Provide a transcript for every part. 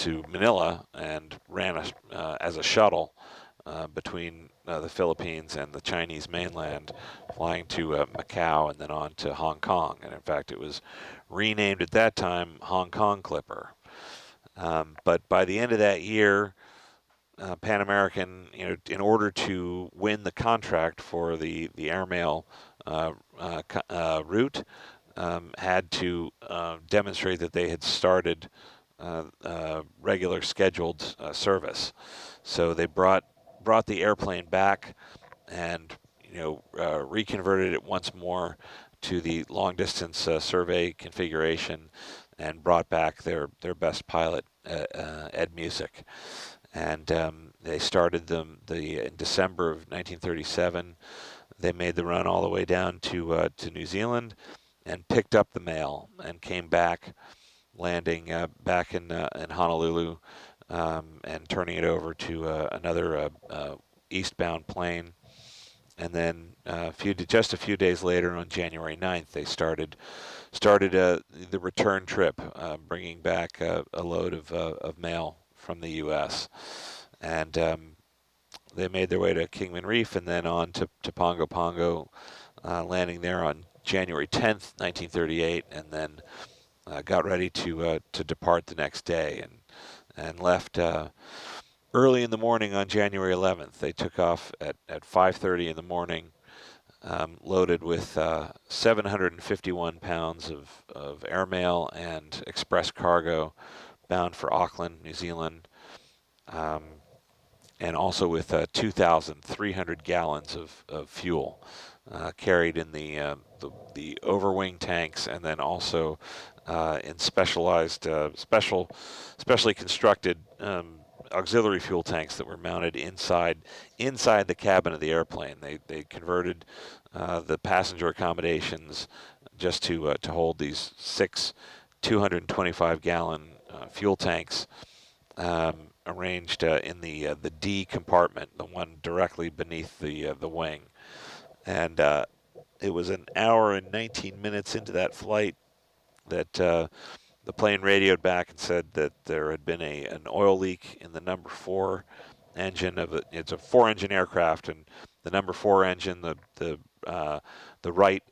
to Manila and ran as a shuttle between the Philippines and the Chinese mainland, flying to Macau and then on to Hong Kong. And in fact, it was renamed at that time Hong Kong Clipper. But by the end of that year, Pan American, in order to win the contract for the airmail route, had to demonstrate that they had started regular scheduled service. So they brought the airplane back and reconverted it once more to the long distance survey configuration, and brought back their best pilot, Ed Musick. And they started them in December of 1937. They made the run all the way down to New Zealand and picked up the mail and came back, landing back in Honolulu, and turning it over to another eastbound plane. And then just a few days later, on January 9th, they started the return trip, bringing back a load of mail from the U.S. And they made their way to Kingman Reef and then on to Pongo Pongo, landing there on January 10th, 1938, and then got ready to depart the next day, and left early in the morning on January 11th. They took off at 5:30 in the morning, loaded with 751 pounds of airmail and express cargo, bound for Auckland, New Zealand, and also with 2,300 gallons of fuel carried in the overwing tanks, and then also in specialized, specially constructed auxiliary fuel tanks that were mounted inside the cabin of the airplane. They converted the passenger accommodations just to hold these 6 225-gallon fuel tanks, arranged in the D compartment, the one directly beneath the wing. And it was an hour and 19 minutes into that flight that the plane radioed back and said that there had been an oil leak in the number 4 engine of it. It's a 4-engine aircraft, and the number 4 engine, the right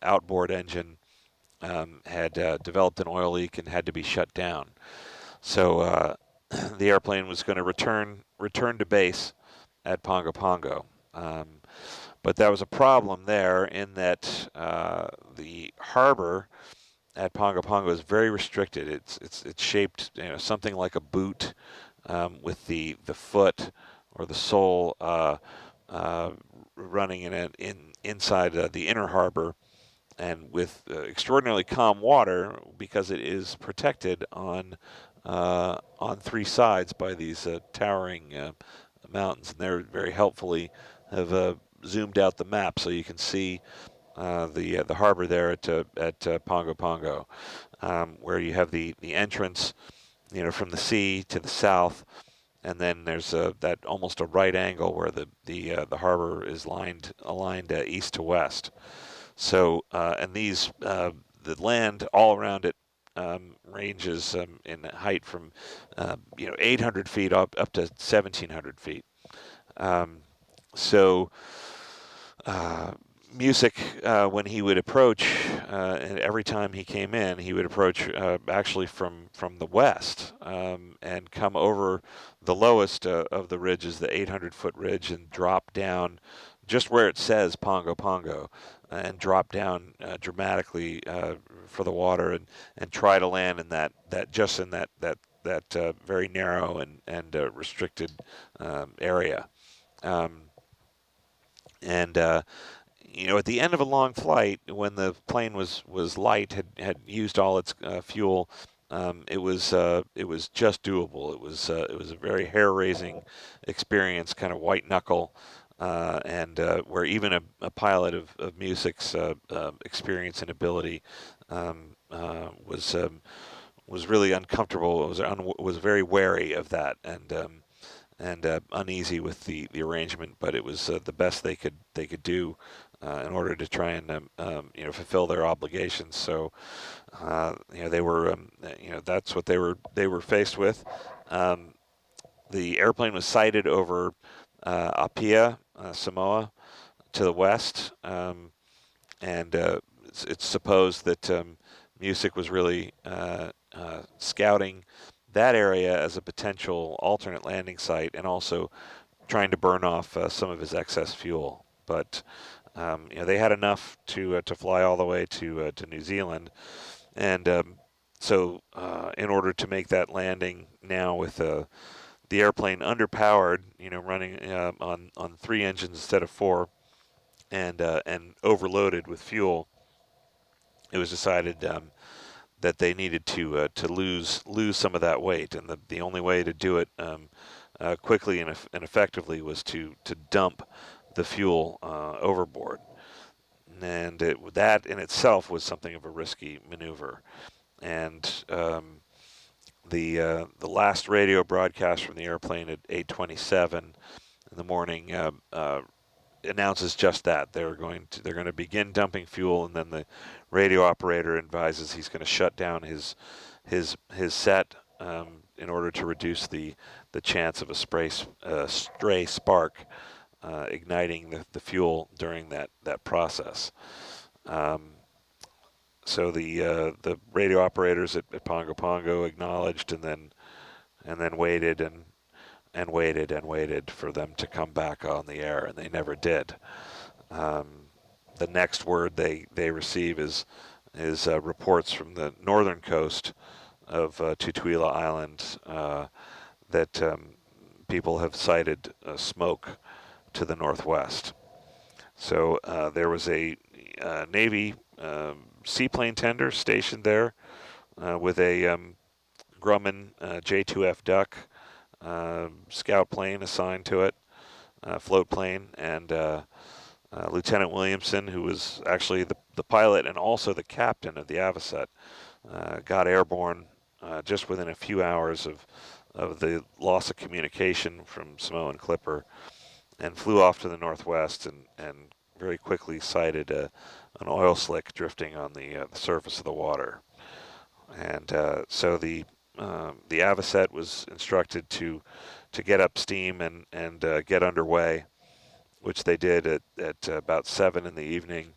outboard engine, had developed an oil leak and had to be shut down. So the airplane was going to return to base at Pongo Pongo. But that was a problem there, in that the harbor at Pongo Pongo is very restricted. It's shaped, something like a boot, with the foot or the sole running inside the inner harbor, and with extraordinarily calm water, because it is protected on 3 sides by these towering mountains. And they're very helpfully have zoomed out the map so you can see the harbor there at Pongo Pongo, where you have the entrance, from the sea to the south, and then there's that almost a right angle where the harbor is aligned east to west. So and these the land all around it ranges in height from 800 feet up to 1,700 feet. So Musick, when he would approach, and every time he came in, he would approach actually from the west, and come over the lowest of the ridges, the 800-foot ridge, and drop down just where it says Pongo Pongo, and drop down dramatically for the water, and try to land in that very narrow and restricted area. At the end of a long flight, when the plane was light, had used all its fuel, it was just doable. It was a very hair-raising experience, kind of white knuckle, and where even a pilot of Musick's experience and ability was really uncomfortable. Was very wary of that, and uneasy with the arrangement. But it was the best they could do in order to try and fulfill their obligations. So they were that's what they were faced with. The airplane was sighted over Apia, Samoa, to the west, and it's supposed that Music was really scouting that area as a potential alternate landing site, and also trying to burn off some of his excess fuel. But they had enough to fly all the way to New Zealand, and so in order to make that landing now with the airplane underpowered, running on 3 engines instead of 4, and overloaded with fuel, it was decided that they needed to lose some of that weight, and the only way to do it quickly and effectively was to dump the fuel overboard. And that in itself was something of a risky maneuver. And the last radio broadcast from the airplane at 8:27 in the morning announces just that they're going to begin dumping fuel, and then the radio operator advises he's going to shut down his set in order to reduce the chance of a stray spark igniting the fuel during that process. So the radio operators at Pongo Pongo acknowledged, and then waited and waited for them to come back on the air, and they never did. The next word they receive is reports from the northern coast of Tutuila Island that people have sighted smoke to the northwest. So there was a Navy seaplane tender stationed there with a Grumman J2F Duck scout plane assigned to it, float plane, and Lieutenant Williamson, who was actually the pilot and also the captain of the Avocet, got airborne just within a few hours of the loss of communication from Samoan Clipper, and flew off to the northwest and very quickly sighted an oil slick drifting on the surface of the water. And so the Avocet was instructed to get up steam and get underway, which they did at about 7 in the evening,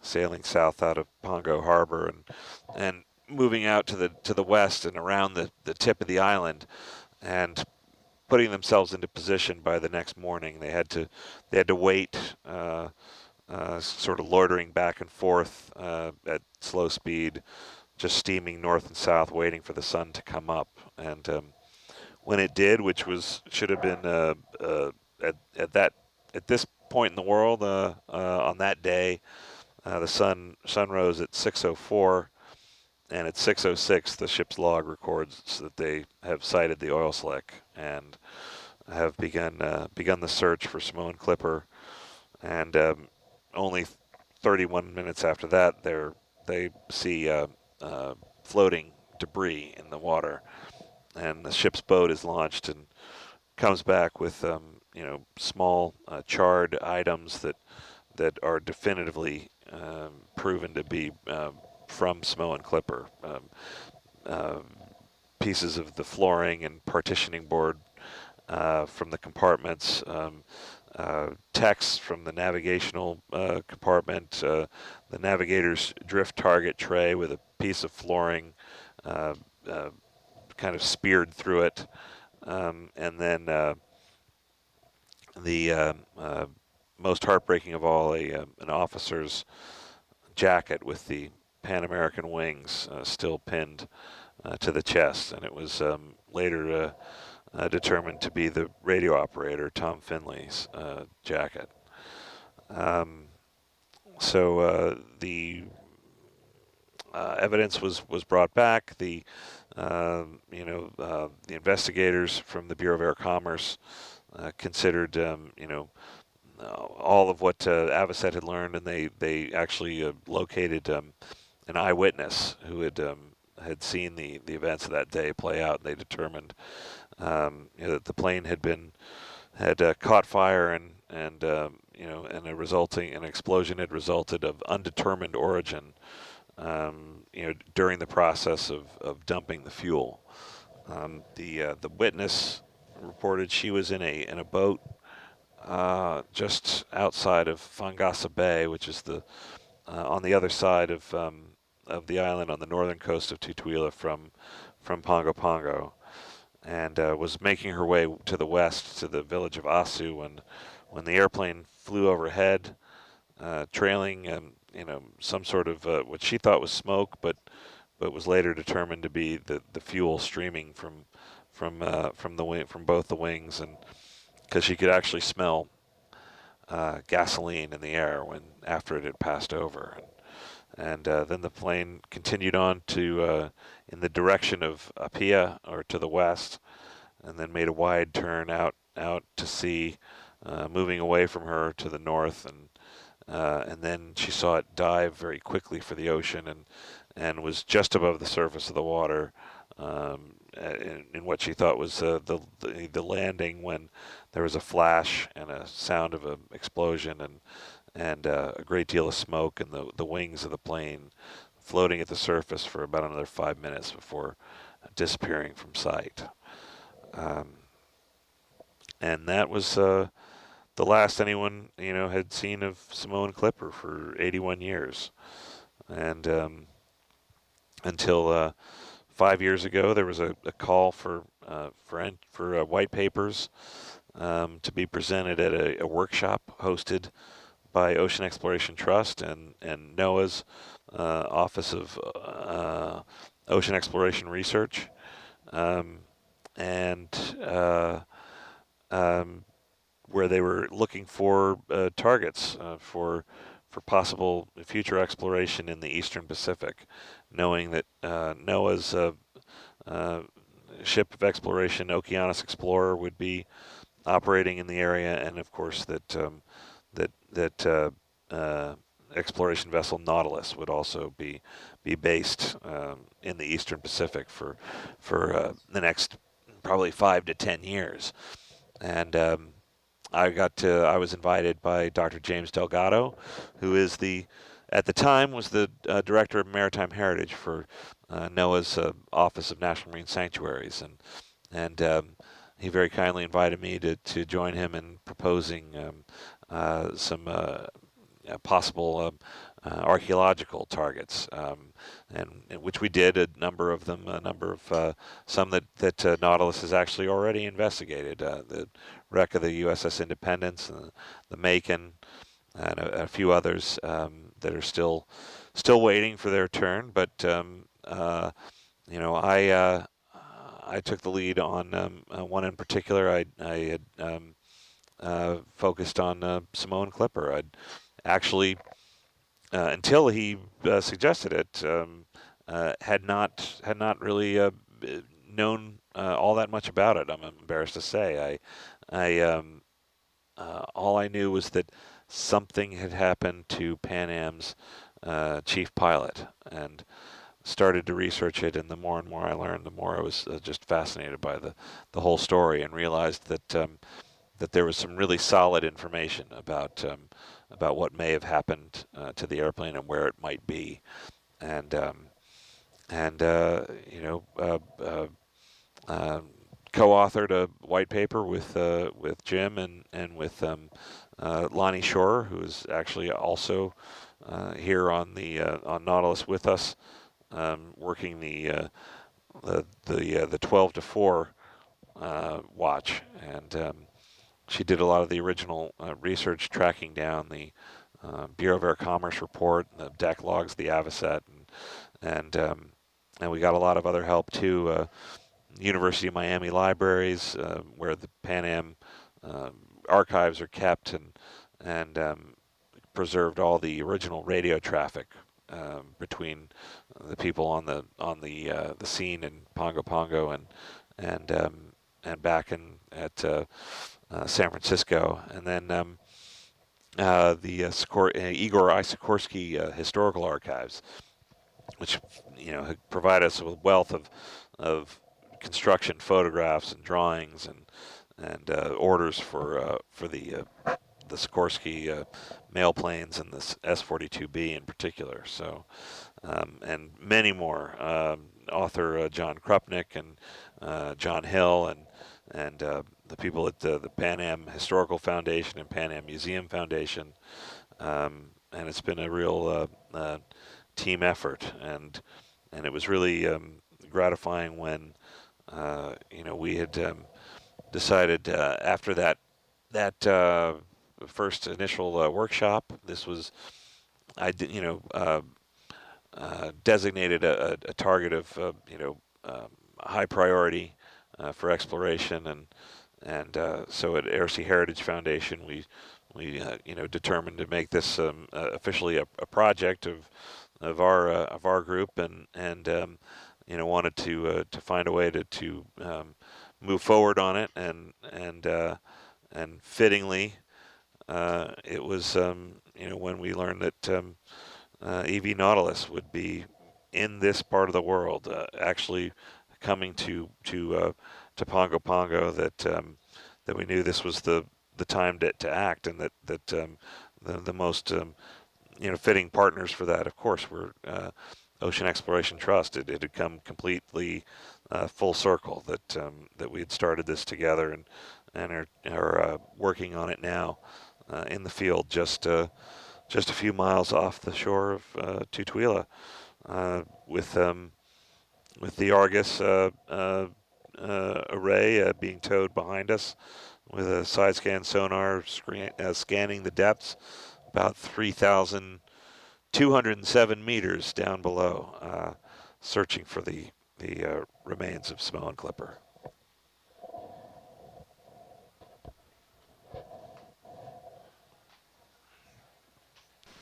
sailing south out of Pongo Harbor and moving out to the west and around the tip of the island, and putting themselves into position by the next morning. They had to wait, sort of loitering back and forth at slow speed, just steaming north and south, waiting for the sun to come up. And when it did, which should have been at this point in the world on that day, the sun rose at 6:04, and at 6:06 the ship's log records that they have sighted the oil slick and have begun the search for Samoan Clipper. And only 31 minutes after that, they see floating debris in the water, and the ship's boat is launched and comes back with small charred items that are definitively proven to be from Samoan Clipper. Pieces of the flooring and partitioning board from the compartments, text from the navigational compartment, the navigator's drift target tray with a piece of flooring kind of speared through it, and then the most heartbreaking of all, an officer's jacket with the Pan American wings still pinned to the chest, and it was later determined to be the radio operator Tom Finley's jacket. So the evidence was brought back. The investigators from the Bureau of Air Commerce considered all of what Avocet had learned, and they actually located an eyewitness who had seen the events of that day play out. They determined that the plane had caught fire, and and an explosion had resulted of undetermined origin, during the process of dumping the fuel. The witness reported she was in a boat just outside of Fangasa Bay, which is on the other side of the island on the northern coast of Tutuila from Pongo Pongo, and was making her way to the west to the village of Asu when the airplane flew overhead, trailing some sort of what she thought was smoke, but was later determined to be the fuel streaming from both the wings, and because she could actually smell gasoline in the air after it had passed over. And then the plane continued on to in the direction of Apia, or to the west, and then made a wide turn out to sea, moving away from her to the north, and then she saw it dive very quickly for the ocean, and was just above the surface of the water, in what she thought was the landing, when there was a flash and a sound of an explosion, and a great deal of smoke, and the wings of the plane floating at the surface for about another 5 minutes before disappearing from sight. And that was the last anyone had seen of Samoan Clipper for 81 years, and until 5 years ago, there was a call for white papers to be presented at a workshop hosted by Ocean Exploration Trust and NOAA's Office of Ocean Exploration Research, and where they were looking for targets for possible future exploration in the Eastern Pacific, knowing that NOAA's ship of exploration, Okeanos Explorer, would be operating in the area, and of course that exploration vessel Nautilus would also be based in the Eastern Pacific for the next probably 5 to 10 years. And I was invited by Dr. James Delgado, who is at the time was the Director of Maritime Heritage for NOAA's Office of National Marine Sanctuaries, and he very kindly invited me to join him in proposing some possible archaeological targets, and which we did, a number of them, some that Nautilus has actually already investigated, the wreck of the USS Independence, the Macon, and a few others that are still waiting for their turn. But I took the lead on one in particular. I had focused on Samoan Clipper. I'd actually, until he suggested it, had not really known all that much about it. I'm embarrassed to say. All I knew was that something had happened to Pan Am's chief pilot, and started to research it. And the more and more I learned, the more I was just fascinated by the whole story, and realized that there was some really solid information about what may have happened to the airplane and where it might be, and co-authored a white paper with Jim and with Lonnie Shore, who is actually also here on Nautilus with us, working the 12 to 4 watch, and she did a lot of the original research, tracking down the Bureau of Air Commerce report, the deck logs, the Avocet, and we got a lot of other help too. University of Miami libraries, where the Pan Am archives are kept, and preserved all the original radio traffic between the people on the scene in Pongo Pongo and back at San Francisco, and then the Igor Isikorsky Historical Archives, which provide us with a wealth of construction photographs and drawings orders for the Sikorsky mail planes and the S-42B in particular. So, and many more. Author John Krupnick and John Hill and the people at the Pan Am Historical Foundation and Pan Am Museum Foundation. And it's been a real team effort, and it was really gratifying when we had decided after that first initial workshop. This was designated a target of high priority for exploration, and so at Air-Sea Heritage Foundation we determined to make this officially a project of our group, and wanted to find a way to move forward on it, and fittingly it was when we learned that EV Nautilus would be in this part of the world, actually coming to Pongo Pongo, that we knew this was the time to act, and that the most fitting partners for that, of course, were Ocean Exploration Trust. It had come completely full circle that we had started this together, and are working on it now in the field just a few miles off the shore of Tutuila, with the Argus array being towed behind us, with a side scan sonar scanning the depths about 3,207 meters down below, searching for the remains of Samoan Clipper.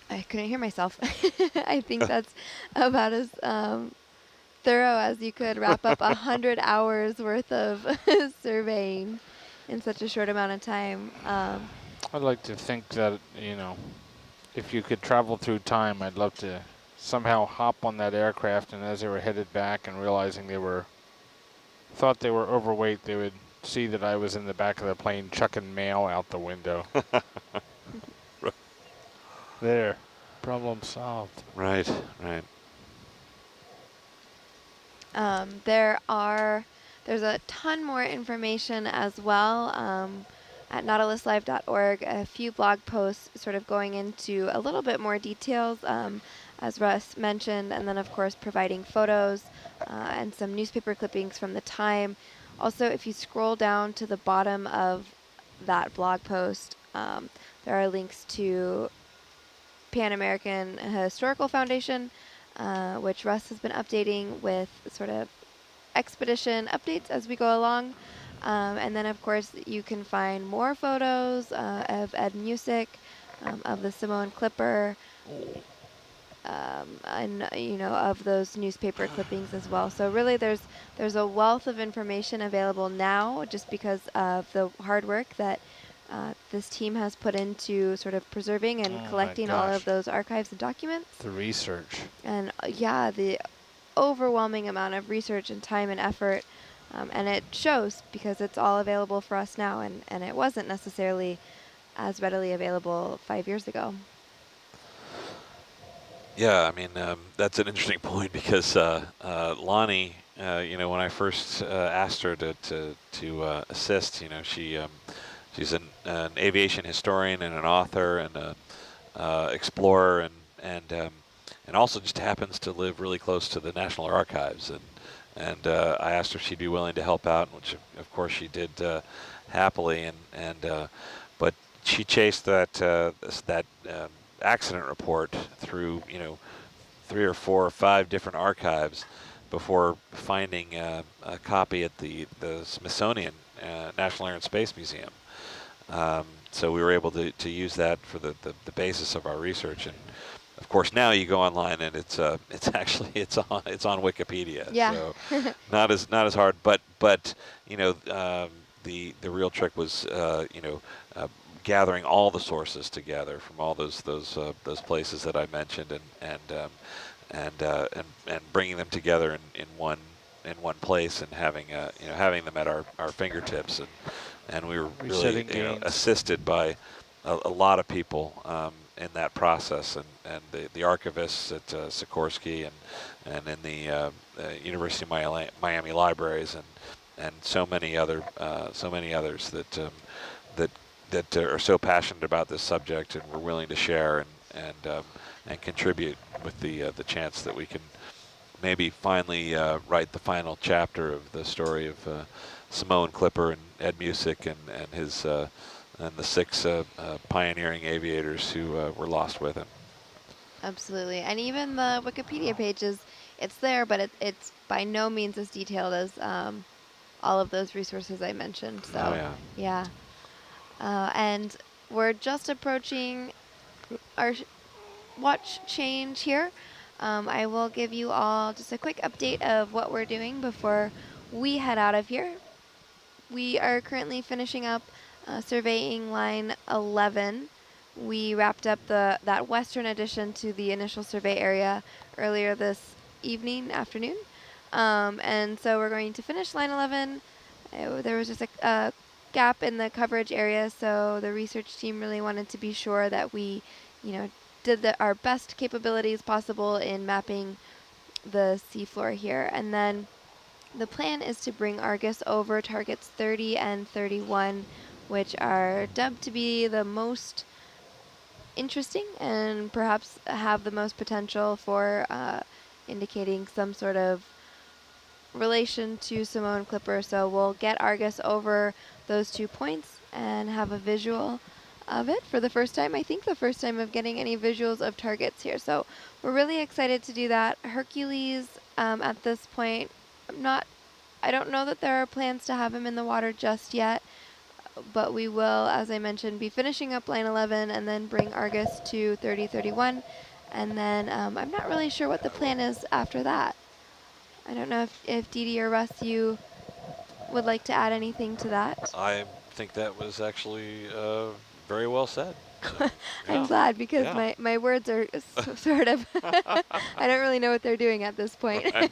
I couldn't hear myself. I think that's about as thorough as you could wrap up 100 hours worth of surveying in such a short amount of time. I'd like to think that, if you could travel through time, I'd love to somehow hop on that aircraft, and as they were headed back and realizing thought they were overweight, they would see that I was in the back of the plane chucking mail out the window. There, problem solved. Right. There's a ton more information as well at nautiluslive.org. A few blog posts sort of going into a little bit more details, as Russ mentioned, and then of course providing photos and some newspaper clippings from the time. Also, if you scroll down to the bottom of that blog post, there are links to Pan American Historical Foundation, which Russ has been updating with sort of expedition updates as we go along. And then, of course, you can find more photos of Ed Musick, of the Samoan Clipper, and of those newspaper clippings as well. So really, there's a wealth of information available now, just because of the hard work that this team has put into sort of preserving and collecting all of those archives and documents. The research. And yeah, the overwhelming amount of research and time and effort. And it shows, because it's all available for us now, and it wasn't necessarily as readily available 5 years ago. Yeah, I mean, that's an interesting point, because Lonnie, when I first asked her to assist, she's an aviation historian and an author and a explorer, and also just happens to live really close to the National Archives, and I asked her if she'd be willing to help out, which of course she did happily, but she chased that accident report through 3 or 4 or 5 different archives before finding a copy at the Smithsonian National Air and Space Museum. So we were able to use that for the basis of our research, and of course now you go online and it's on Wikipedia. Yeah. So not as hard, but the real trick was gathering all the sources together from all those places that I mentioned, and bringing them together in one in one place and having having them at our fingertips, and we were really Resetting gains. assisted by a lot of people in that process, and the archivists at Sikorsky and in the University of Miami libraries and so many others that are so passionate about this subject and were willing to share and contribute with the chance that we can maybe finally write the final chapter of the story of Samoan Clipper and Ed Musick and his and the 6 pioneering aviators who were lost with him. Absolutely. And even the Wikipedia pages, it's there, but it's by no means as detailed as all of those resources I mentioned. So, Oh, yeah. And we're just approaching our watch change here. I will give you all just a quick update of what we're doing before we head out of here. We are currently finishing up surveying line 11. We wrapped up that western addition to the initial survey area earlier this afternoon. And so we're going to finish line 11. There was just a gap in the coverage area, so the research team really wanted to be sure that we, did our best capabilities possible in mapping the seafloor here. And then the plan is to bring Argus over targets 30 and 31, which are dubbed to be the most interesting and perhaps have the most potential for indicating some sort of relation to Samoan Clipper. So we'll get Argus over those 2 points and have a visual of it for the first time. I think the first time of getting any visuals of targets here. So we're really excited to do that. Hercules, at this point, I don't know that there are plans to have him in the water just yet, but we will, as I mentioned, be finishing up line 11 and then bring Argus to 3031. And then I'm not really sure what the plan is after that. I don't know if Dee Dee or Russ, you would like to add anything to that. I think that was actually very well said. So, I'm glad, because my words are sort of, I don't really know what they're doing at this point. Right.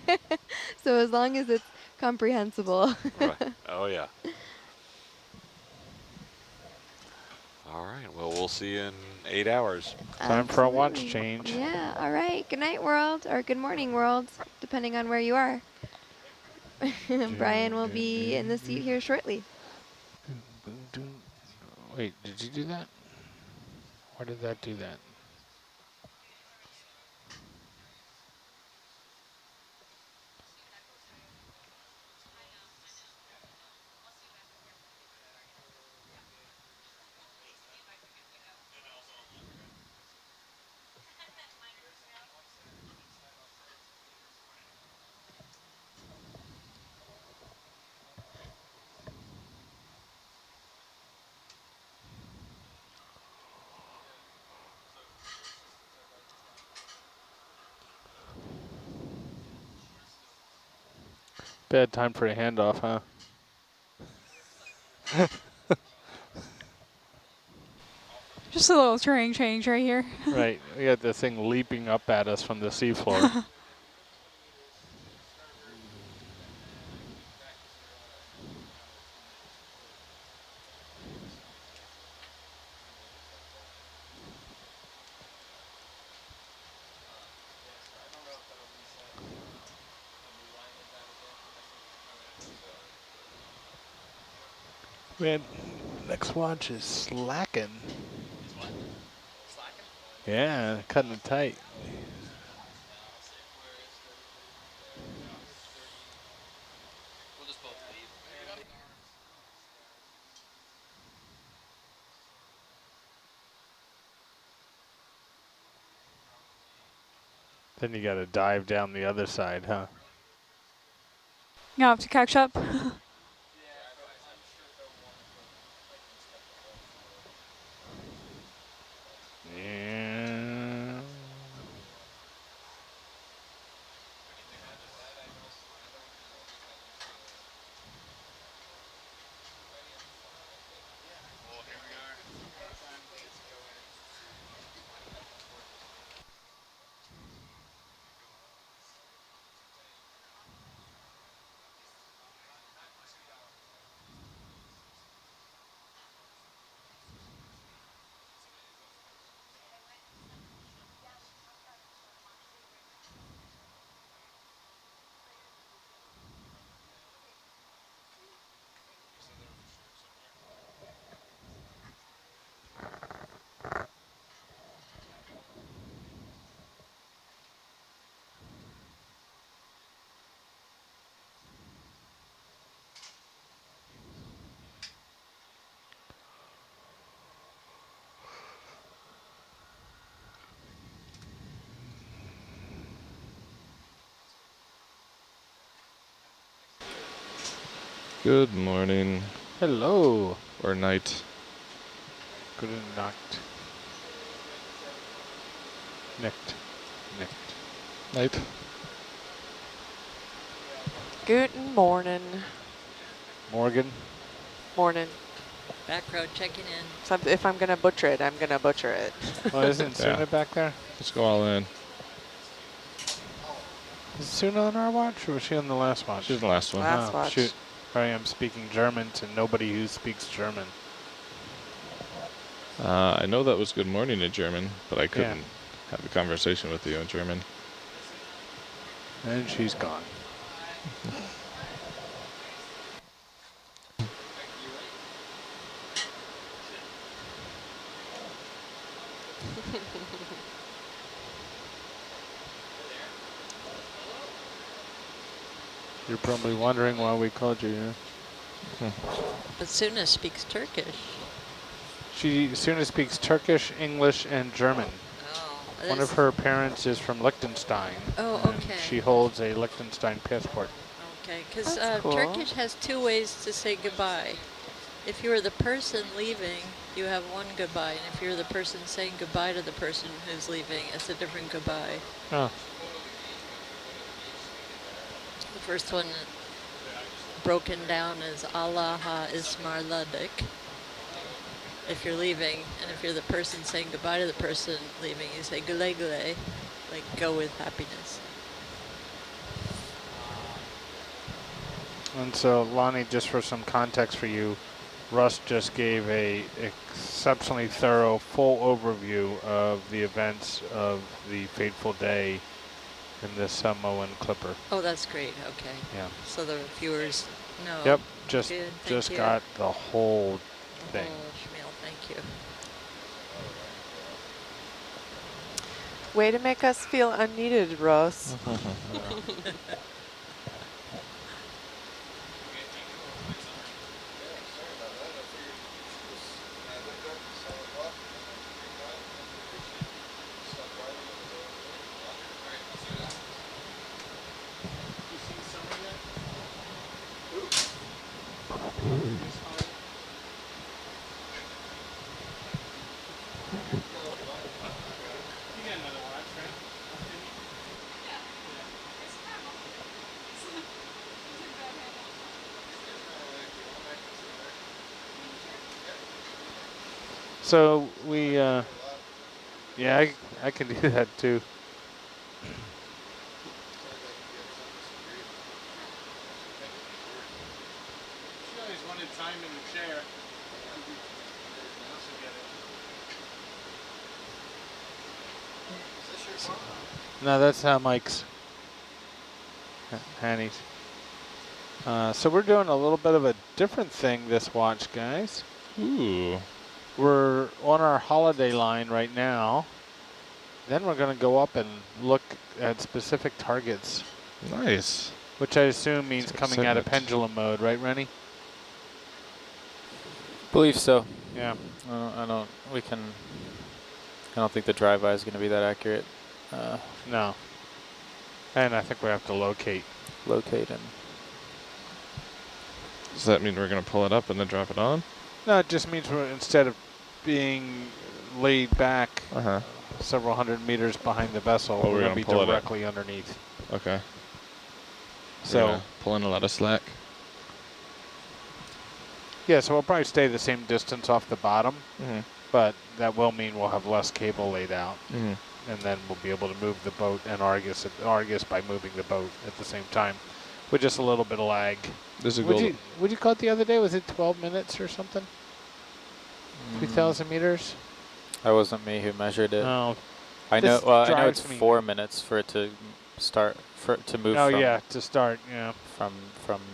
So as long as it's comprehensible. Right. Oh, yeah. All right. Well, we'll see you in 8 hours. Time for a watch change. Yeah. All right. Good night, world, or good morning, world, depending on where you are. Brian will be in the seat here shortly. Wait, did you do that? Why did that do that? Bad time for a handoff, huh? Just a little terrain change right here. Right, we got this thing leaping up at us from the seafloor. Man, next watch is slacking. Yeah, cutting it tight. Then you gotta dive down the other side, huh? You have to catch up. Yeah. Good morning. Hello. Or night. Good night. Nicked. Night. Guten morning. Morgan. Morning. Back row checking in. So if I'm going to butcher it, I'm going to butcher it. Oh, isn't Yeah. Suna back there? Let's go all in. Is Suna on our watch, or was she on the last watch? She's the last one. Last watch. Shoot. I am speaking German to nobody who speaks German. I know that was good morning in German, but I couldn't have a conversation with you in German. And she's gone. You're probably wondering why we called you here. But Suna speaks Turkish. Suna speaks Turkish, English, and German. Oh, One of her parents is from Liechtenstein. Oh, and okay. She holds a Liechtenstein passport. Okay, because Cool. Turkish has two ways to say goodbye. If you're the person leaving, you have one goodbye, and if you're the person saying goodbye to the person who's leaving, it's a different goodbye. Oh. The first one broken down is Allah'a ismarladik if you're leaving, and if you're the person saying goodbye to the person leaving, you say güle güle, like go with happiness. And so, Lonnie, just for some context for you, Russ just gave a exceptionally thorough, full overview of the events of the fateful day in this Samoan clipper. Oh, that's great. Okay. Yeah. So the viewers know. Yep. Just Good, thank just you. got the whole thing. Oh, Shmuel, thank you. Way to make us feel unneeded, Russ. So we, yeah, I can do that too. She always wanted time in the chair. No, that's Mike's. Hanny's. So we're doing a little bit of a different thing this watch, guys. Ooh. We're on our holiday line right now. Then we're going to go up and look at specific targets. Nice. Which I assume means That's coming out of excitement. pendulum mode, right, Rennie? Believe so. Yeah. I don't think the drive-by is going to be that accurate. No. And I think we have to locate. Locate and Does that mean we're going to pull it up and then drop it on? No, it just means we're, instead of being laid back Uh-huh. several hundred meters behind the vessel, Oh, we're going to be pull it up. directly underneath. Okay. So, pulling a lot of slack. yeah, so we'll probably stay the same distance off the bottom, Mm-hmm. but that will mean we'll have less cable laid out. Mm-hmm. And then we'll be able to move the boat and Argus by moving the boat at the same time with just a little bit of lag. There's a What'd you call it the other day? Was it 12 minutes or something? 3,000 meters? that wasn't me who measured it. No. I know. this Well, I know drives it's me- 4 minutes for it to start to move. Oh from, yeah, to start, yeah. From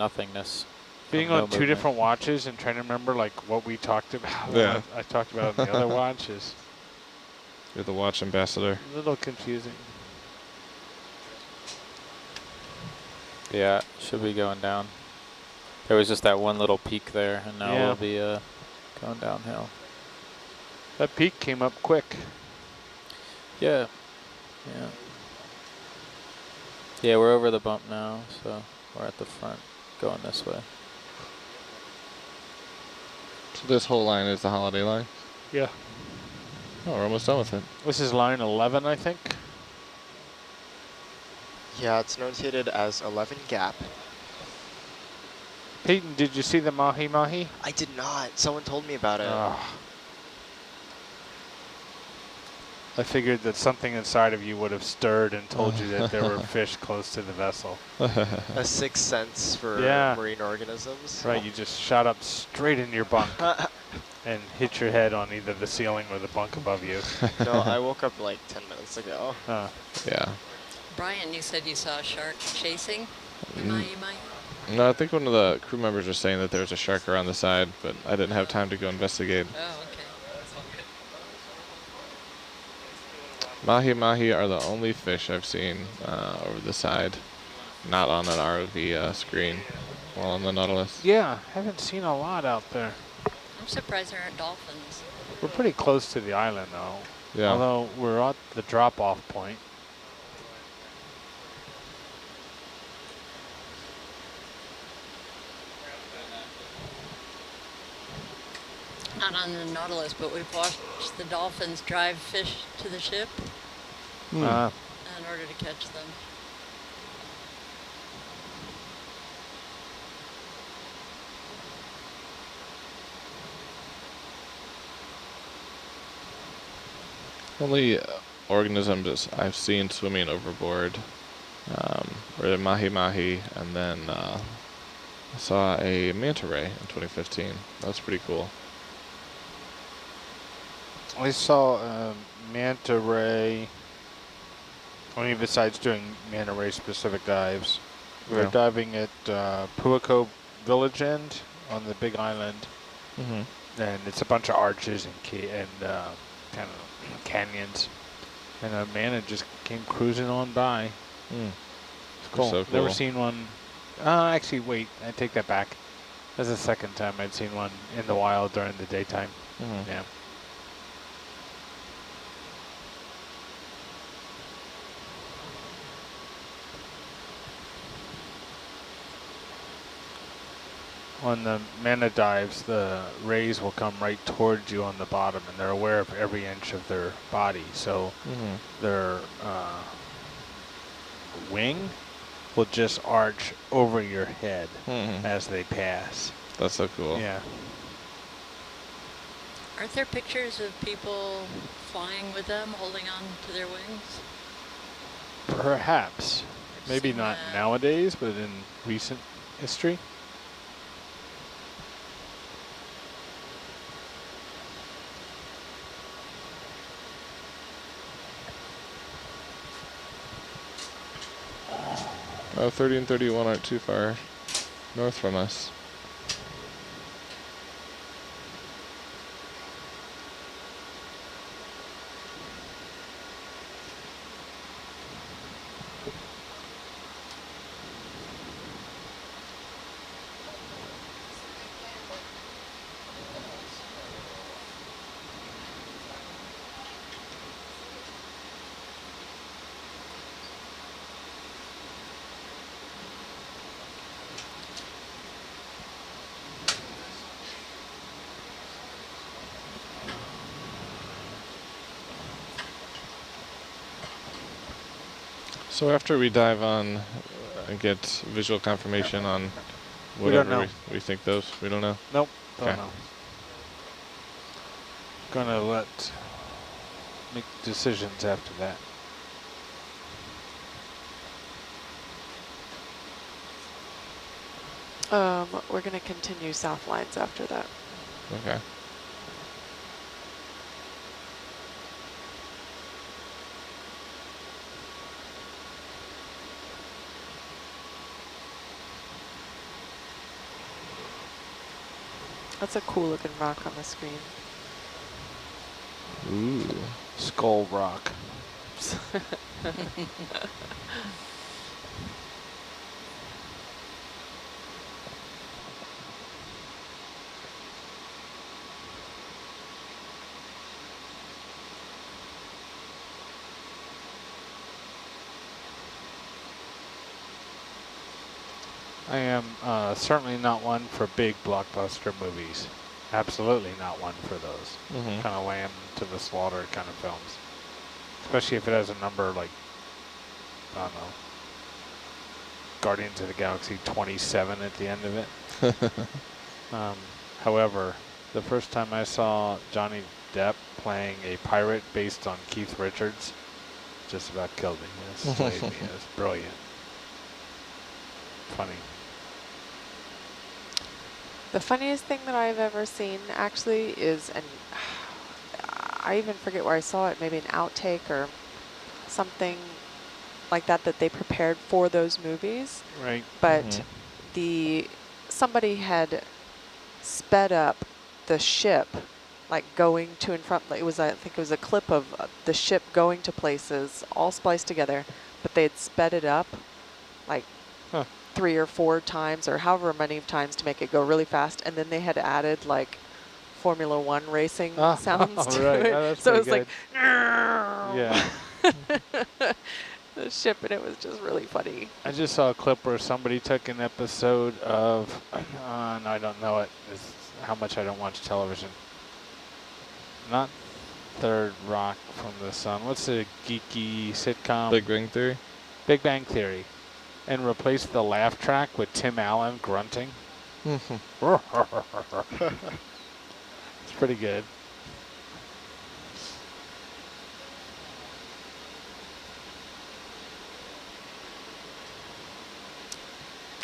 nothingness. Being from no on two movement. different watches and trying to remember like what we talked about. Yeah. I talked about on the other watch is You're the watch ambassador. a little confusing. Yeah, should be going down. There was just that one little peak there, and now Yeah. we'll be going downhill. That peak came up quick. Yeah. Yeah. Yeah, we're over the bump now, so we're at the front, going this way. So this whole line is the holiday line? Yeah. Oh, we're almost done with it. This is line 11, I think. Yeah, it's notated as 11 gap. Peyton, did you see the mahi-mahi? I did not. Someone told me about it. I figured that something inside of you would have stirred and told you that there were fish close to the vessel. A sixth sense for marine organisms. Right, you just shot up straight in your bunk and hit your head on either the ceiling or the bunk above you. No, I woke up like 10 minutes ago. Yeah. Brian, you said you saw a shark chasing the mahi-mahi? No, I think one of the crew members was saying that there's a shark around the side, but I didn't have time to go investigate. Oh, okay. Mahi-mahi are the only fish I've seen over the side, not on an ROV screen while on the Nautilus. Yeah, haven't seen a lot out there. I'm surprised there aren't dolphins. We're pretty close to the island, though. Yeah. Although we're at the drop-off point. Not on the Nautilus, but we've watched the dolphins drive fish to the ship in order to catch them. Only organisms I've seen swimming overboard were the mahi-mahi, and then I saw a manta ray in 2015. That was pretty cool. I saw manta ray, only besides doing manta ray specific dives. We were diving at Puako Village End on the big island. And it's a bunch of arches and kind of canyons. And a manta just came cruising on by. It's cool. So cool. Never seen one. Actually, wait, I take that back. That's the second time I'd seen one in the wild during the daytime. Yeah. On the manta dives, the rays will come right towards you on the bottom, and they're aware of every inch of their body. So their wing will just arch over your head as they pass. That's so cool. Yeah. Aren't there pictures of people flying with them, holding on to their wings? Perhaps. Maybe not nowadays, but in recent history. Oh, 30 and 31 aren't too far north from us. So after we dive on and get visual confirmation on whatever we think those, we don't know? Nope, don't know. Gonna make decisions after that. We're gonna continue south lines after that. Okay. That's a cool looking rock on the screen. Ooh. Skull rock. I am certainly not one for big blockbuster movies. absolutely not one for those Mm-hmm. kind of lamb to the slaughter kind of films. Especially if it has a number like, I don't know, Guardians of the Galaxy 27 at the end of it. However, the first time I saw Johnny Depp playing a pirate based on Keith Richards, just about killed me. It slayed me. It was brilliant. Funny. The funniest thing that I've ever seen actually is, and I even forget where I saw it, maybe an outtake or something like that they prepared for those movies. Right. But somebody had sped up the ship, like going to and from. It was, I think it was a clip of the ship going to places, all spliced together, but they had sped it up, like 3 or 4 times, or however many times to make it go really fast, and then they had added like Formula One racing sounds to it. That's so it was good. like, yeah. the ship, and it was just really funny. I just saw a clip where somebody took an episode of, and I don't know it, it's how much I don't watch television. Not Third Rock from the Sun. What's the geeky sitcom? Big Bang Theory? Big Bang Theory. And replaced the laugh track with Tim Allen grunting. It's pretty good.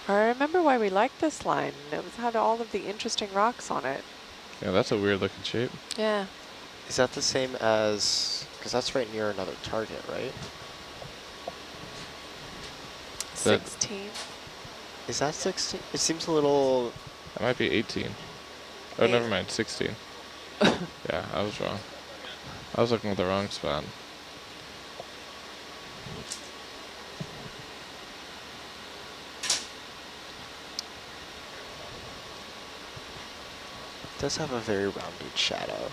I remember why we liked this line. It had all of the interesting rocks on it. Yeah, that's a weird looking shape. Yeah. Is that the same as, because that's right near another target, right? 16. Is that 16? It seems a little... That might be 18. Oh, never mind, 16. Yeah, I was wrong. I was looking at the wrong spot. It does have a very rounded shadow.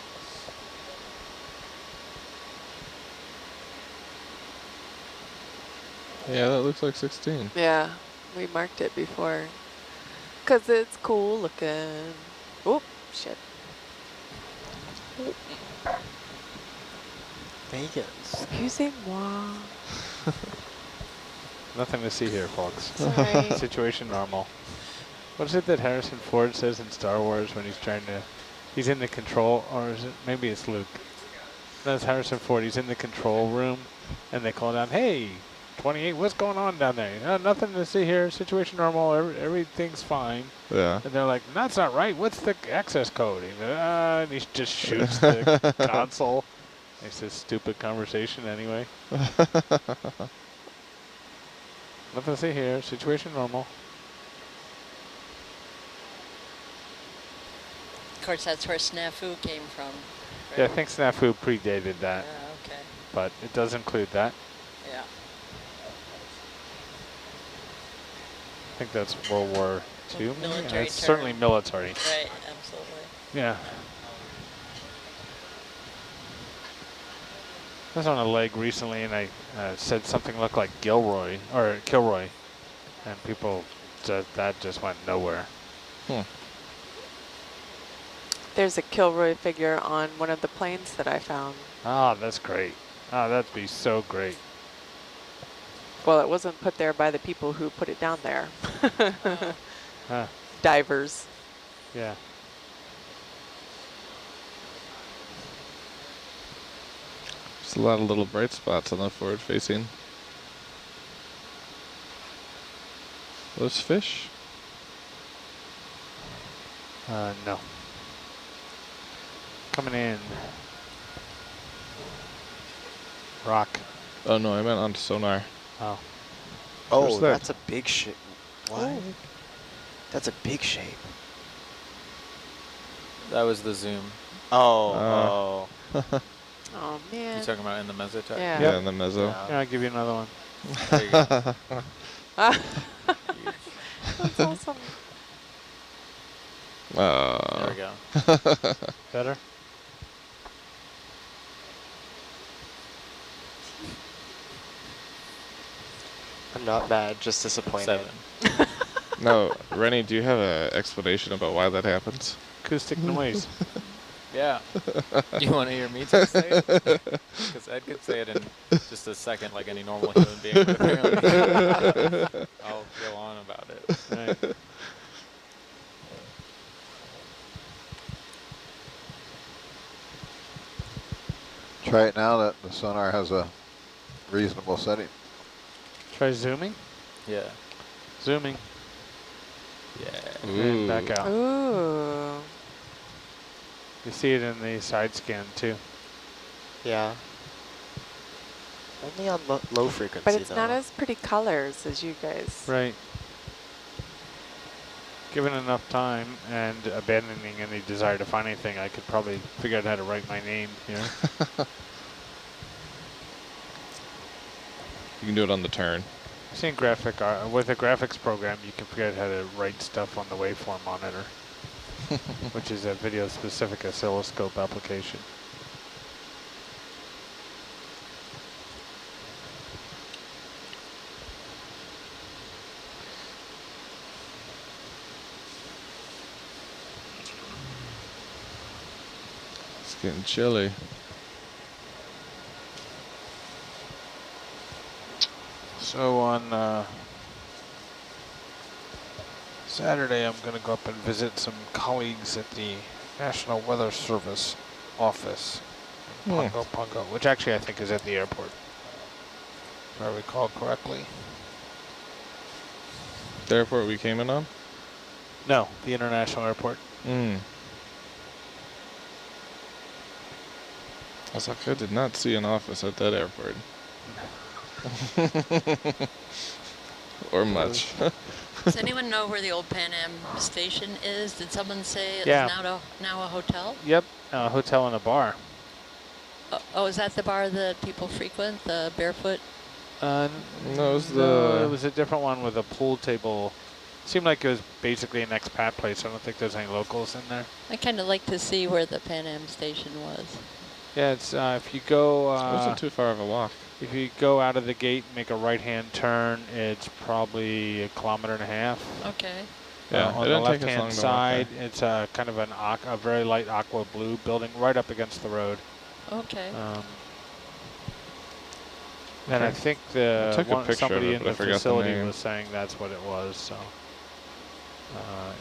Yeah, that looks like 16. Yeah, we marked it before. Because it's cool looking. Oh, shit. Vegas. Excusez-moi. Nothing to see here, folks. Sorry. Situation normal. What is it that Harrison Ford says in Star Wars when he's he's in the control, or is it, maybe it's Luke. That's Harrison Ford. He's in the control room, and they call down, hey, 28, what's going on down there? Nothing to see here. Situation normal. Everything's fine. Yeah. And they're like, that's not right. What's the access code? And he just shoots the console. It's this stupid conversation anyway. Nothing to see here. Situation normal. Of course, that's where Snafu came from. Right? Yeah, I think Snafu predated that, Okay. but it does include that. Yeah. I think that's World War II. maybe? Military It's certainly term. military. Right, absolutely. Yeah. I was on a leg recently, and I said something looked like Kilroy, and people that just went nowhere. There's a Kilroy figure on one of the planes that I found. Oh, that's great. Oh, that'd be so great. Well, it wasn't put there by the people who put it down there. Huh. Divers. Yeah. There's a lot of little bright spots on the forward facing. Those fish? No. Coming in. Rock. Oh no, I meant on sonar. Oh. Oh, Where's that? that's a big shape. What? That's a big shape. That was the zoom. Oh, Oh, man. You talking about in the mesotech? Yeah. Yeah, in the mezzo. Yeah, I'll give you another one. There you go. That's awesome. There we go. Better? I'm not mad, just disappointed. 7. No, Rennie, do you have an explanation about why that happens? acoustic noise. Yeah. Do you want to hear me say it? Because Ed could say it in just a second like any normal human being, but apparently I'll go on about it. Right. Try it now that the sonar has a reasonable setting. Try zooming. Yeah. Zooming. Yeah. And back out. Ooh. You see it in the side scan too. Yeah. Only on low frequency, But it's though. not as pretty colors as you guys. Right. Given enough time and abandoning any desire to find anything, I could probably figure out how to write my name here. You can do it on the turn. I've seen with a graphics program, you can figure out how to write stuff on the waveform monitor, which is a video-specific oscilloscope application. It's getting chilly. So on Saturday, I'm going to go up and visit some colleagues at the National Weather Service office in Pongo, which actually I think is at the airport, if I recall correctly. The airport we came in on? No, the international airport. I was like, I did not see an office at that airport. Or much. Does anyone know where the old Pan Am station is? Did someone say it's Yeah. now a hotel? Yep, a hotel and a bar. Oh, is that the bar that people frequent, the Barefoot? No, it was No, it was a different one with a pool table. Seemed like it was basically an expat place. I don't think there's any locals in there. I kind of like to see where the Pan Am station was. Yeah, it's if you go. It wasn't too far of a walk. If you go out of the gate, make a right-hand turn, it's probably 1.5 kilometers. Okay. Yeah, on the left-hand side, it's kind of a very light aqua blue building right up against the road. Okay. And I think somebody in the forgot the facility name. was saying that's what it was. So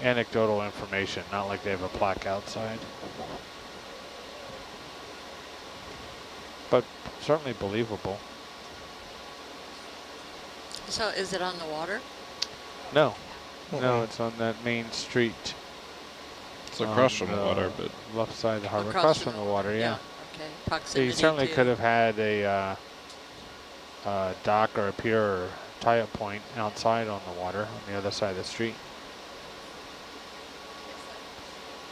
anecdotal information, not like they have a plaque outside. But certainly believable. So is it on the water? No, no, it's on that main street. It's across from the water, but left side of the harbor, across from the water, yeah. Okay. So Proximity you certainly to- could have had a dock or a pier or tie-up point outside on the water on the other side of the street.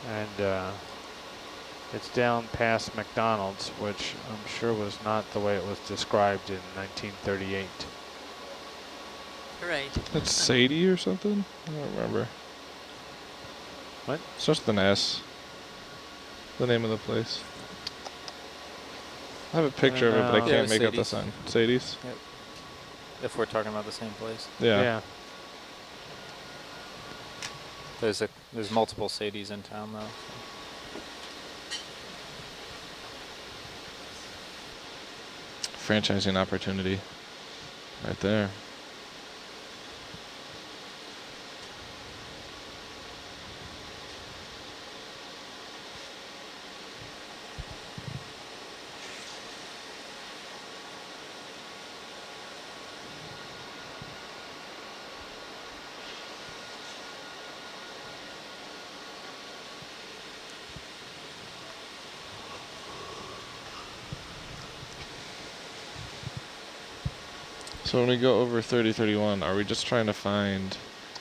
And it's down past McDonald's, which I'm sure was not the way it was described in 1938. Right. it's Sadie or something? I don't remember. What? Starts with an S. The name of the place. I have a picture of it, but I Yeah, can't it make was out the Sadie's. sign. Sadie's? Yep. If we're talking about the same place. Yeah. There's multiple Sadies in town though. Franchising opportunity. Right there. So when we go over 3031, are we just trying to find...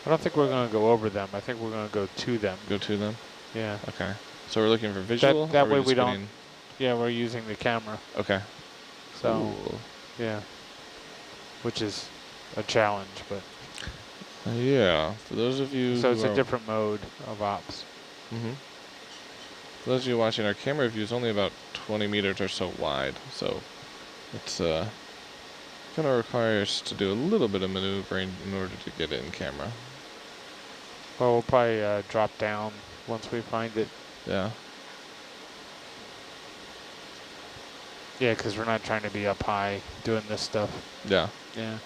I don't think we're going to go over them. I think we're going to go to them. Go to them? Yeah. Okay. So we're looking for visual? That or are way just we don't... getting- Yeah, we're using the camera. Okay. So, Cool. yeah. Which is a challenge, but... Yeah. For those of you So who it's a are- different mode of ops. Mm-hmm. For those of you watching, our camera view is only about 20 meters or so wide, so it's going to require us to do a little bit of maneuvering in order to get it in camera. Well, we'll probably drop down once we find it. Yeah. Yeah, because we're not trying to be up high doing this stuff. Yeah. Yeah.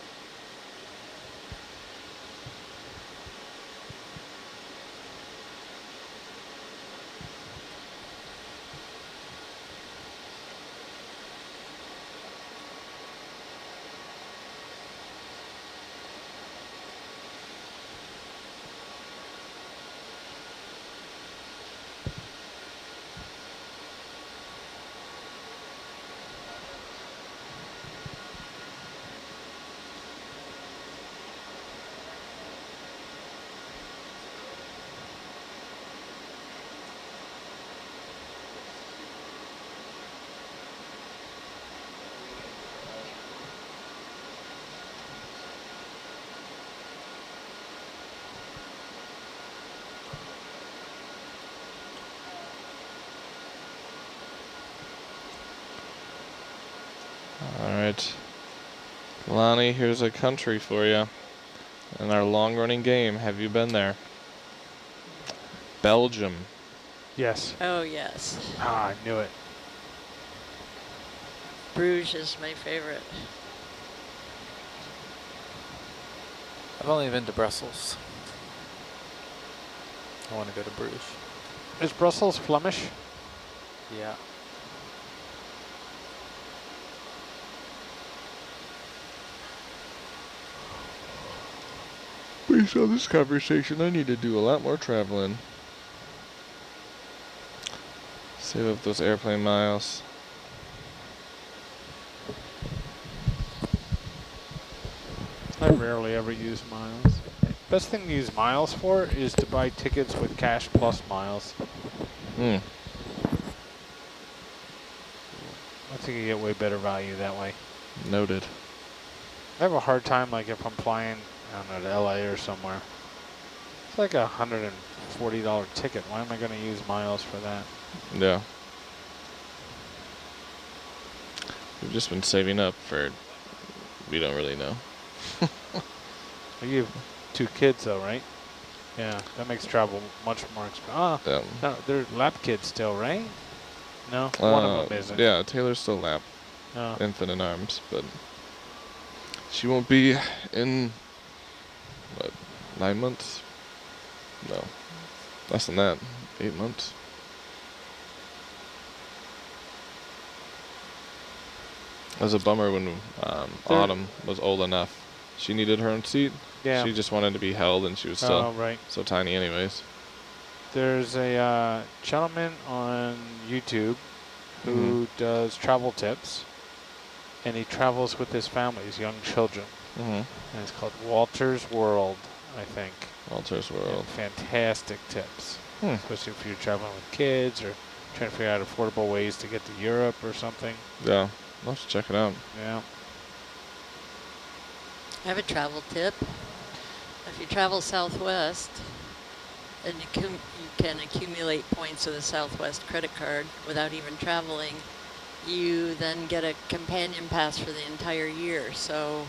Alright. Lonnie, here's a country for you. In our long-running game, have you been there? Belgium. Yes. Oh, yes. Ah, I knew it. Bruges is my favorite. I've only been to Brussels. I want to go to Bruges. Is Brussels Flemish? Yeah. Based on this conversation, I need to do a lot more traveling. Save up those airplane miles. I rarely ever use miles. Best thing to use miles for is to buy tickets with cash plus miles. Hmm. I think you get way better value that way. Noted. I have a hard time, like if I'm flying, I don't know, to LA or somewhere. It's like a $140 ticket. Why am I going to use miles for that? Yeah. We've just been saving up for, we don't really know. You have 2 kids though, right? Yeah, that makes travel much more expensive. Ah, no, they're lap kids still, right? No, one of them isn't. Yeah, Taylor's still lap. Oh. Infant in arms, but she won't be in, what, 9 months? No, less than that, 8 months. It was a bummer when Autumn was old enough. She needed her own seat. Yeah. She just wanted to be held, and she was still right. so tiny anyways. There's a gentleman on YouTube who does travel tips, and he travels with his family, his young children. And it's called Walter's World, I think. Walter's World. And fantastic tips, especially if you're traveling with kids or trying to figure out affordable ways to get to Europe or something. Yeah, I'll have to check it out. Yeah. I have a travel tip. If you travel Southwest, and you can accumulate points with a Southwest credit card without even traveling, you then get a companion pass for the entire year. So,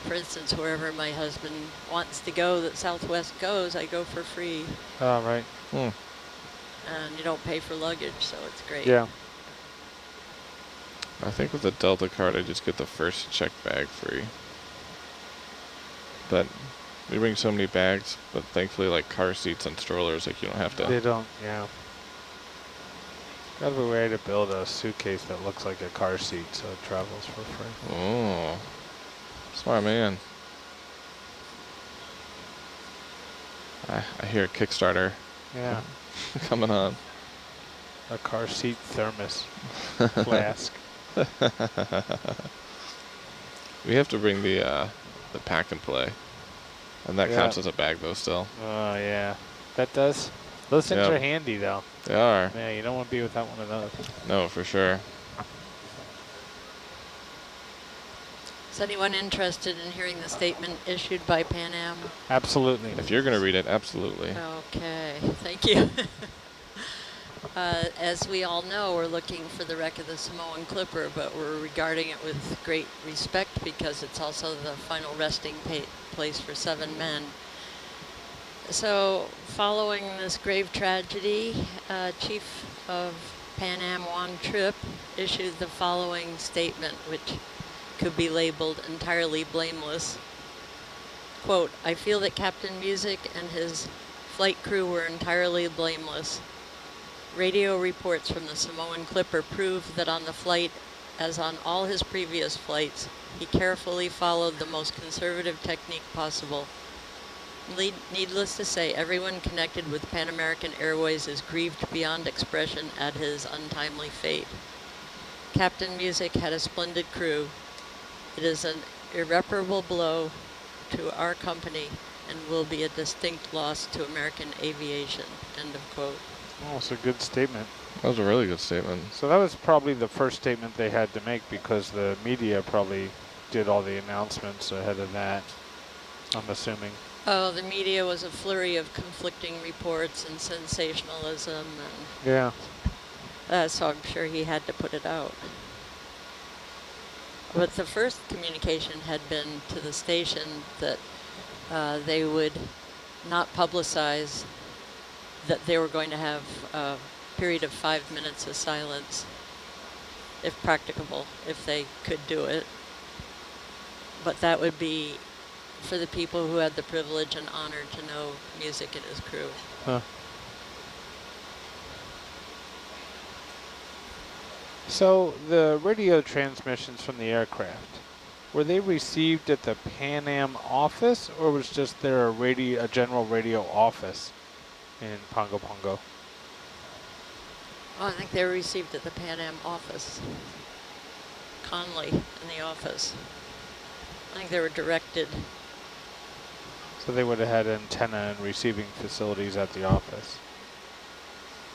for instance, wherever my husband wants to go that Southwest goes, I go for free. Oh, right. And you don't pay for luggage, so it's great. Yeah. I think with the Delta card, I just get the first check bag free. But we bring so many bags, but thankfully, like car seats and strollers, like you don't have to. They don't, yeah. Gotta be a way to build a suitcase that looks like a car seat so it travels for free. Oh, smart man. I hear a Kickstarter. Yeah. Coming on. A car seat thermos flask. We have to bring the pack and play. And that counts as a bag though still. Oh yeah. That does? Those things are handy though. They are. Yeah, you don't want to be without one of those. No, for sure. Is anyone interested in hearing the statement issued by Pan Am? Absolutely. If you're going to read it, absolutely. Okay, thank you. As we all know, we're looking for the wreck of the Samoan Clipper, but we're regarding it with great respect because it's also the final resting place for 7 men. So following this grave tragedy, Chief of Pan Am Juan Tripp issued the following statement, which could be labeled entirely blameless. Quote, I feel that Captain Music and his flight crew were entirely blameless. Radio reports from the Samoan Clipper prove that on the flight, as on all his previous flights, he carefully followed the most conservative technique possible. Needless to say, everyone connected with Pan American Airways is grieved beyond expression at his untimely fate. Captain Music had a splendid crew. It is an irreparable blow to our company and will be a distinct loss to American aviation. End of quote. Oh, it's a good statement. That was a really good statement. So that was probably the first statement they had to make because the media probably did all the announcements ahead of that, I'm assuming. Oh, the media was a flurry of conflicting reports and sensationalism. And yeah. So I'm sure he had to put it out. But the first communication had been to the station that they would not publicize that they were going to have a period of 5 minutes of silence, if practicable, if they could do it. But that would be for the people who had the privilege and honor to know Music and his crew. Huh. So the radio transmissions from the aircraft, were they received at the Pan Am office, or was just there a general radio office in Pongo Pongo? Oh, I think they were received at the Pan Am office. Conley in the office. I think they were directed. So they would have had antenna and receiving facilities at the office.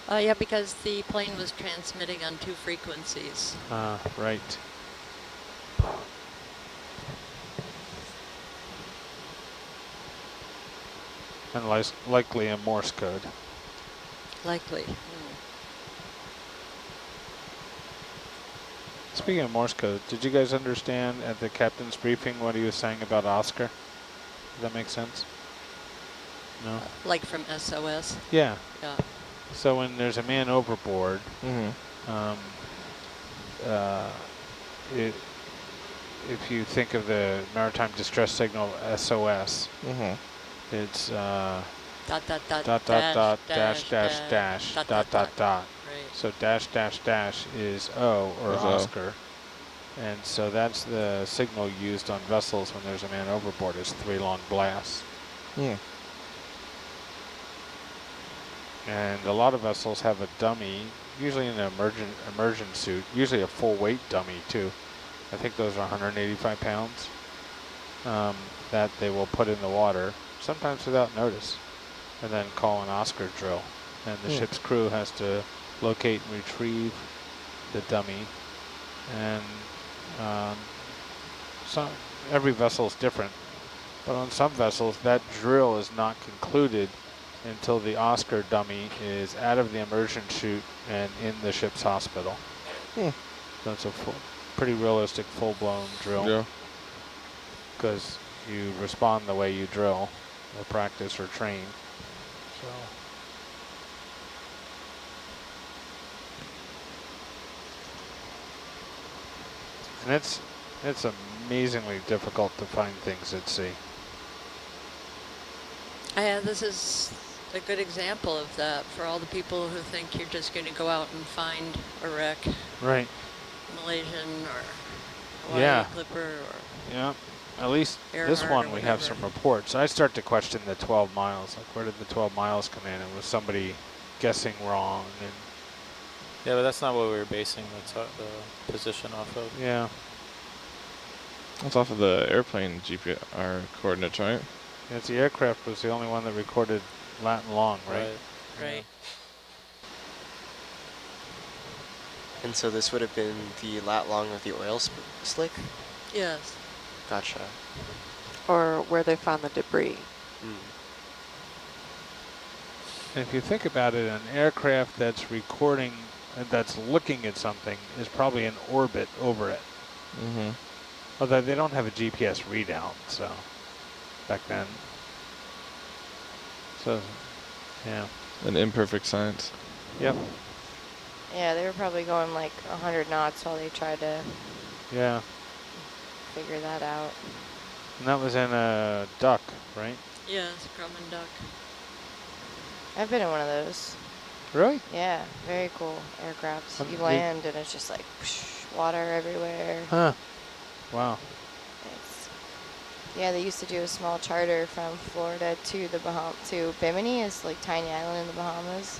Yeah, because the plane was transmitting on 2 frequencies. Right. And likely in Morse code. Likely. Speaking of Morse code, did you guys understand at the captain's briefing what he was saying about Oscar? Does that make sense? No? Like from SOS? Yeah. Yeah. So when there's a man overboard, if you think of the maritime distress signal SOS, it's dot dot dot dot dot dot dash dash dash dot dot dot. Right. So dash dash dash is O or Oscar. And so that's the signal used on vessels when there's a man overboard, is 3 long blasts. And a lot of vessels have a dummy, usually in an immersion suit, usually a full weight dummy too. I think those are 185 pounds that they will put in the water, sometimes without notice, and then call an Oscar drill. And the ship's crew has to locate and retrieve the dummy. And every vessel is different, but on some vessels that drill is not concluded until the Oscar dummy is out of the immersion chute and in the ship's hospital. So it's a pretty realistic full-blown drill. Yeah. Because you respond the way you drill, or practice, or train. So. And it's amazingly difficult to find things at sea. Yeah, this is a good example of that for all the people who think you're just going to go out and find a wreck. Right. Malaysian or Hawaii Clipper or yeah. At least this one we have some reports. I start to question the 12 miles. Like, where did the 12 miles come in? And was somebody guessing wrong? And yeah, but that's not what we were basing the position off of. Yeah. That's off of the airplane GPR coordinates, right? Yeah, the aircraft was the only one that recorded lat and long, right? Right. And so this would have been the lat long of the oil slick? Yes. Gotcha. Or where they found the debris. And if you think about it, an aircraft that's recording, that's looking at something, is probably in orbit over it. Although they don't have a GPS readout, so back then. So, yeah. An imperfect science. Yep. Yeah, they were probably going like 100 knots while they tried to Yeah. figure that out. And that was in a duck, right? Yeah, it's a Grumman duck. I've been in one of those. Really? Yeah, very cool aircraft. You land and it's just like whoosh, water everywhere. Huh. Wow. Yeah, they used to do a small charter from Florida to the to Bimini. It's like tiny island in the Bahamas.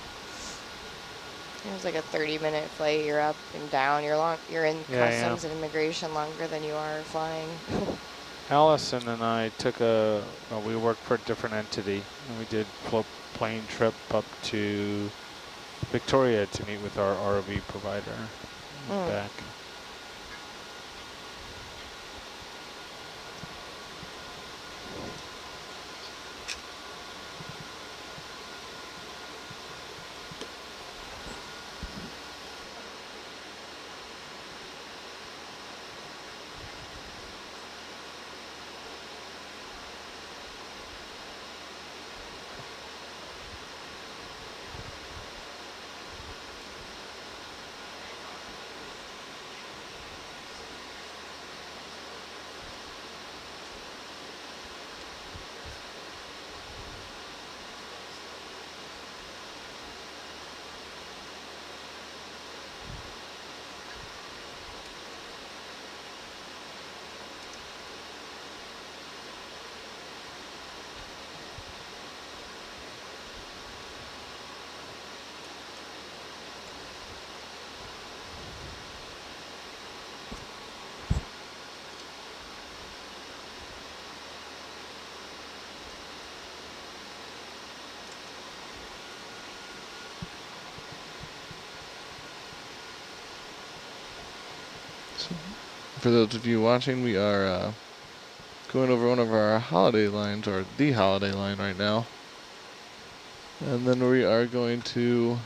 It was like a 30-minute flight. You're up and down. You're in customs and immigration longer than you are flying. Allison and I took we worked for a different entity, and we did float plane trip up to Victoria to meet with our ROV provider and back. So, for those of you watching, we are going over one of our holiday lines, or the holiday line right now. And then we are going to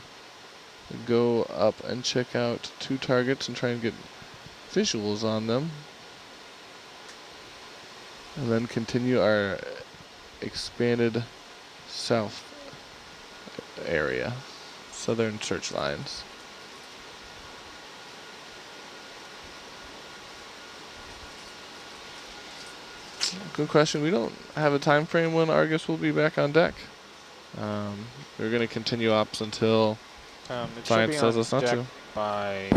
go up and check out 2 targets and try and get visuals on them. And then continue our expanded south area, southern search lines. Good question. We don't have a time frame when Argus will be back on deck. We're going to continue ops until science tells us not to. By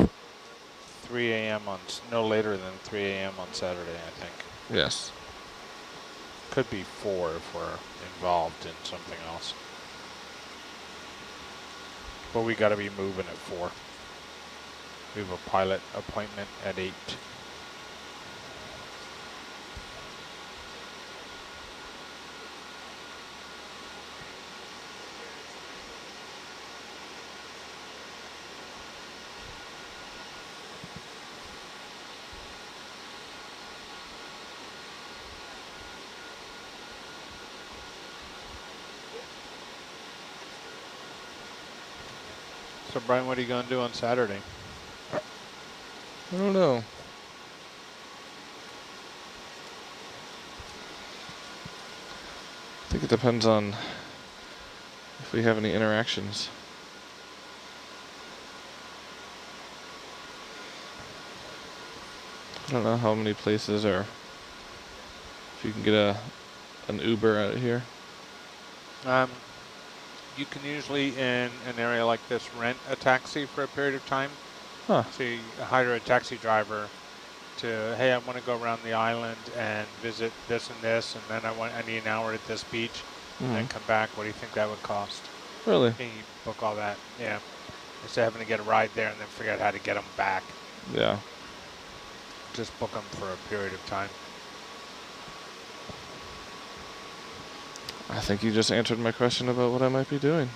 3 a.m. no later than 3 a.m. on Saturday, I think. Yes. Could be 4 if we're involved in something else. But we got to be moving at 4. We have a pilot appointment at 8. So Brian, what are you going to do on Saturday? I don't know. I think it depends on if we have any interactions. I don't know how many places are. If you can get an Uber out of here. You can usually, in an area like this, rent a taxi for a period of time. Huh. So you hire a taxi driver to, hey, I want to go around the island and visit this and this, and then I need an hour at this beach, and then come back. What do you think that would cost? Really? And you book all that, yeah. Instead of having to get a ride there and then figure out how to get them back. Yeah. Just book them for a period of time. I think you just answered my question about what I might be doing.